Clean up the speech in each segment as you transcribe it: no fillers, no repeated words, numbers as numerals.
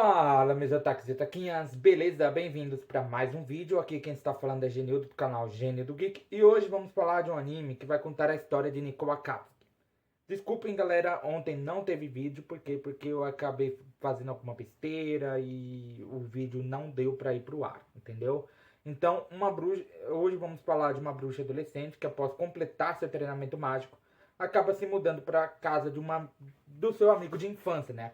Fala, meus ataques e taquinhas, beleza? Bem-vindos para mais um vídeo. Aqui quem está falando é Genildo do canal Gênio do Geek. E hoje vamos falar de um anime que vai contar a história de Nico Akatsuki. Desculpem, galera, ontem não teve vídeo, porque eu acabei fazendo alguma besteira e o vídeo não deu para ir pro ar, entendeu? Então, hoje vamos falar de uma bruxa adolescente que após completar seu treinamento mágico, acaba se mudando para casa do seu amigo de infância, né?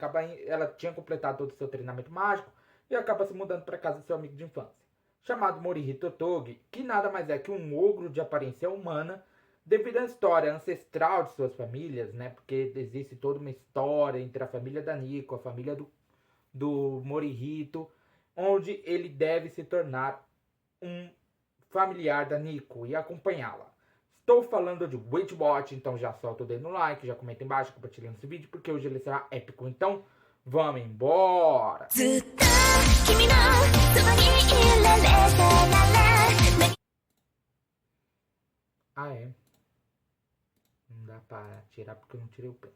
Ela tinha completado todo o seu treinamento mágico e acaba se mudando para casa do seu amigo de infância, chamado Morihito Togi, que nada mais é que um ogro de aparência humana, devido à história ancestral de suas famílias, né? Porque existe toda uma história entre a família da Nico, a família do Morihito, onde ele deve se tornar um familiar da Nico e acompanhá-la. Estou falando de Witch Watch, então já solta o dedo no like, já comenta embaixo, compartilhando esse vídeo, porque hoje ele será épico. Então, vamos embora! Ah, é? Não dá pra tirar porque eu não tirei o pente.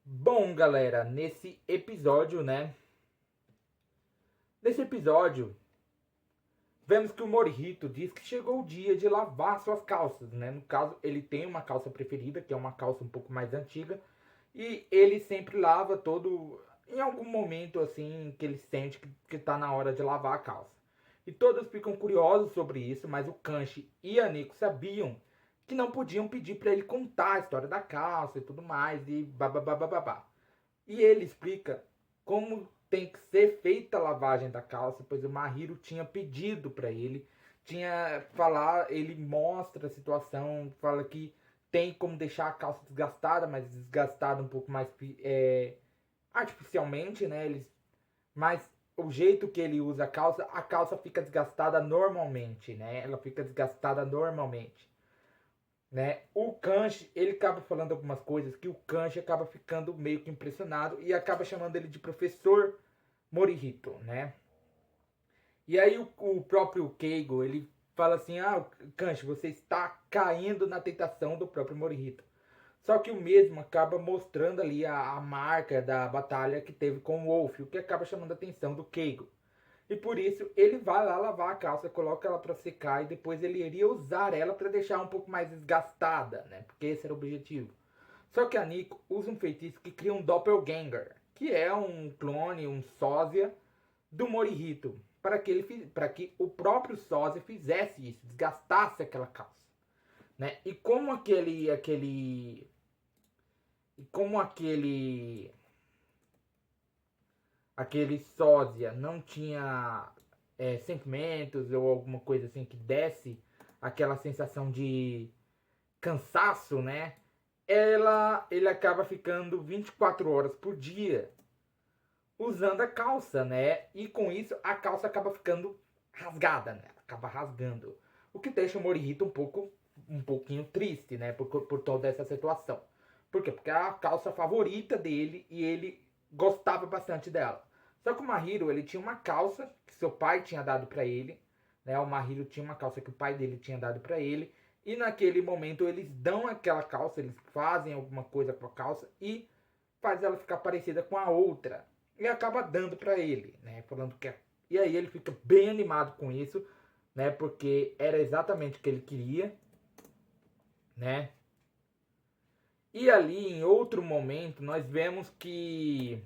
Bom, galera, nesse episódio, vemos que o Morihito diz que chegou o dia de lavar suas calças, né? No caso, ele tem uma calça preferida, que é uma calça um pouco mais antiga, e ele sempre lava todo em algum momento assim que ele sente que tá na hora de lavar a calça. E todos ficam curiosos sobre isso, mas o Kanji e a Nico sabiam que não podiam pedir para ele contar a história da calça e tudo mais e babá. E ele explica como tem que ser feita a lavagem da calça, pois o Mahiro tinha pedido para ele, ele mostra a situação, fala que tem como deixar a calça desgastada, mas desgastada um pouco mais artificialmente, né? Mas o jeito que ele usa a calça fica desgastada normalmente, né? Ela fica desgastada normalmente, né? O Kanji, ele acaba falando algumas coisas que o Kanji acaba ficando meio que impressionado e acaba chamando ele de professor Morihito, né? E aí o próprio Keigo, ele fala assim: "Ah, Kanji, você está caindo na tentação do próprio Morihito". Só que o mesmo acaba mostrando ali a marca da batalha que teve com o Wolf, o que acaba chamando a atenção do Keigo. E por isso ele vai lá lavar a calça, coloca ela para secar e depois ele iria usar ela para deixar um pouco mais desgastada, né? Porque esse era o objetivo. Só que a Nico usa um feitiço que cria um doppelganger, que é um clone, um sósia do Morihito, para que o próprio sósia fizesse isso, desgastasse aquela calça, né? E como aquele sósia não tinha sentimentos ou alguma coisa assim que desse aquela sensação de cansaço, né? Ele acaba ficando 24 horas por dia usando a calça, né? E com isso a calça acaba ficando rasgada, né? Acaba rasgando. O que deixa o Morihito um pouquinho triste, né? Por toda essa situação. Por quê? Porque é a calça favorita dele e ele gostava bastante dela. Só que o Mahiro, ele tinha uma calça que seu pai tinha dado para ele, né? O Mahiro tinha uma calça que o pai dele tinha dado para ele. E naquele momento eles dão aquela calça, eles fazem alguma coisa com a calça e faz ela ficar parecida com a outra. E acaba dando para ele, né? Falando que e aí ele fica bem animado com isso, né? Porque era exatamente o que ele queria, né? E ali em outro momento nós vemos que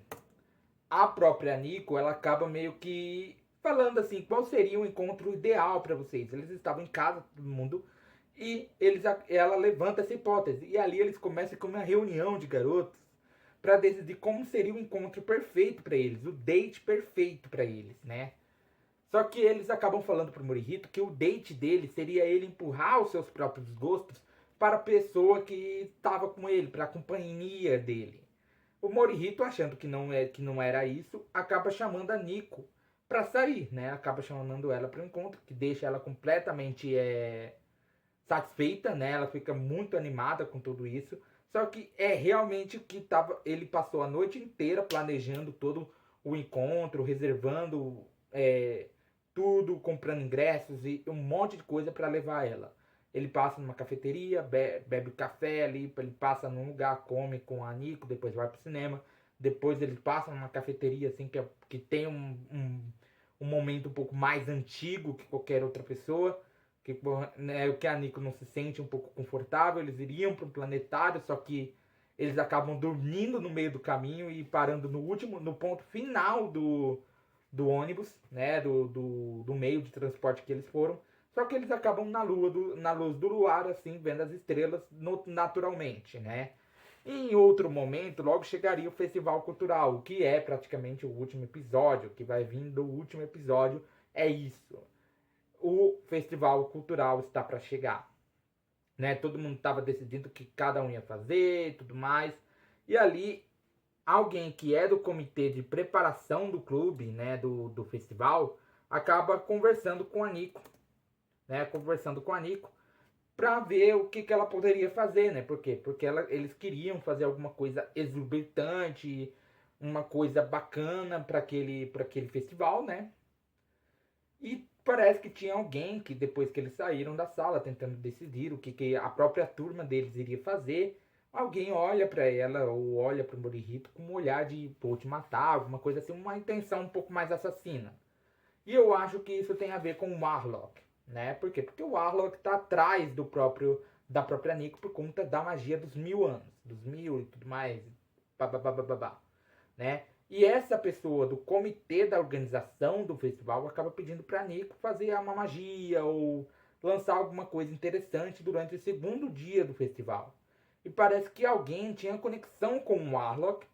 a própria Nico, ela acaba meio que falando assim, qual seria o encontro ideal para vocês? Eles estavam em casa, todo mundo, e ela levanta essa hipótese. E ali eles começam com uma reunião de garotos para decidir como seria o encontro perfeito para eles, o date perfeito para eles, né? Só que eles acabam falando pro Morihito que o date dele seria ele empurrar os seus próprios gostos para a pessoa que estava com ele, para a companhia dele. O Morihito, achando que não era isso, acaba chamando a Nico para sair, né? Acaba chamando ela para o encontro, que deixa ela completamente satisfeita, né? Ela fica muito animada com tudo isso. Só que é realmente o que tava. Ele passou a noite inteira planejando todo o encontro, reservando tudo, comprando ingressos e um monte de coisa para levar ela. Ele passa numa cafeteria, bebe café ali, ele passa num lugar, come com a Nico, depois vai pro cinema. Depois eles passam numa cafeteria assim que tem um momento um pouco mais antigo que qualquer outra pessoa. Que, né, o que a Nico não se sente um pouco confortável. Eles iriam para um planetário, só que eles acabam dormindo no meio do caminho e parando no ponto final do ônibus, né? Do meio de transporte que eles foram. Só que eles acabam na luz do luar, assim, vendo as estrelas naturalmente, né? E em outro momento, logo chegaria o Festival Cultural, que é praticamente o último episódio, que vai vir do último episódio. É isso. O Festival Cultural está para chegar. Né? Todo mundo estava decidindo o que cada um ia fazer e tudo mais. E ali, alguém que é do comitê de preparação do clube, né, do festival, acaba conversando com a Nico. Né? Conversando com a Nico para ver o que ela poderia fazer, né? Por quê? Porque eles queriam fazer alguma coisa exuberante, uma coisa bacana para aquele festival, né? E parece que tinha alguém que depois que eles saíram da sala tentando decidir o que a própria turma deles iria fazer, alguém olha para ela ou olha para o Morihito com um olhar de vou te matar, alguma coisa assim, uma intenção um pouco mais assassina. E eu acho que isso tem a ver com o Warlock, né? Por quê? Porque o Warlock está atrás da própria Nico por conta da magia dos 1000 anos, dos 1000 e tudo mais, babá, né? E essa pessoa do comitê da organização do festival acaba pedindo para Nico fazer uma magia ou lançar alguma coisa interessante durante o segundo dia do festival. E parece que alguém tinha conexão com o Warlock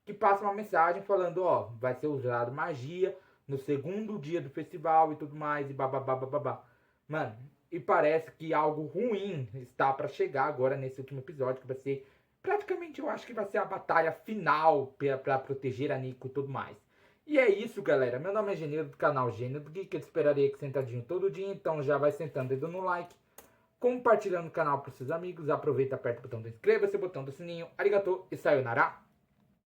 que passa uma mensagem falando, ó, vai ser usado magia no segundo dia do festival e tudo mais, e babá. Mano, e parece que algo ruim está para chegar agora nesse último episódio, que vai ser, praticamente eu acho que vai ser a batalha final para proteger a Nico e tudo mais. E é isso, galera. Meu nome é Gênero do canal Gênero do Geek. Eu esperaria que sentadinho todo dia, então já vai sentando dedo no like, compartilhando o canal para seus amigos. Aproveita, aperta o botão do inscreva-se, o botão do sininho. Arigatou e sayonara.